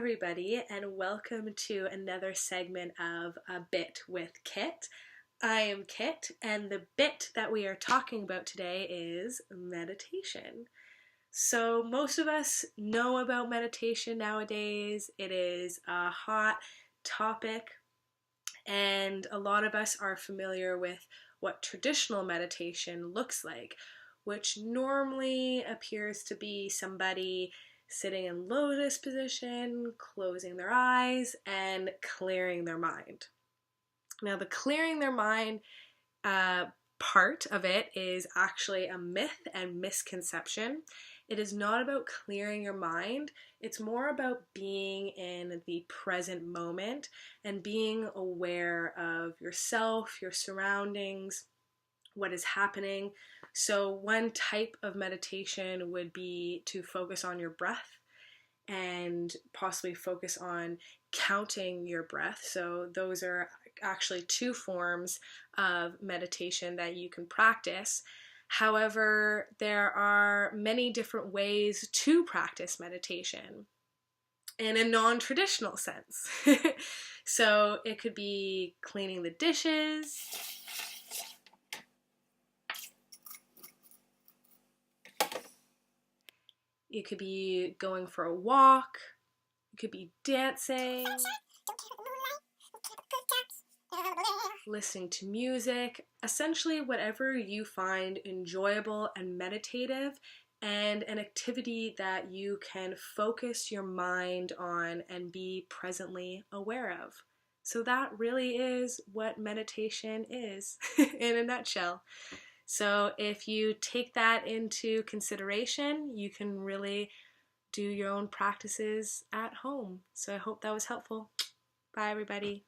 everybody, and welcome to another segment of A Bit with Kit. I am Kit, and the bit that we are talking about today is meditation. So, most of us know about meditation nowadays. It is a hot topic, and a lot of us are familiar with what traditional meditation looks like, which normally appears to be somebody sitting in lotus position, closing their eyes, and clearing their mind. Now, the clearing their mind part of it is actually a myth and misconception. It is not about clearing your mind, it's more about being in the present moment and being aware of yourself, your surroundings, what is happening. So one type of meditation would be to focus on your breath and possibly focus on counting your breath. So those are actually two forms of meditation that you can practice. However, there are many different ways to practice meditation in a non-traditional sense. So it could be cleaning the dishes, you could be going for a walk, you could be dancing, listening to music, essentially whatever you find enjoyable and meditative, and an activity that you can focus your mind on and be presently aware of. So that really is what meditation is in a nutshell. So if you take that into consideration, you can really do your own practices at home. So I hope that was helpful. Bye, everybody.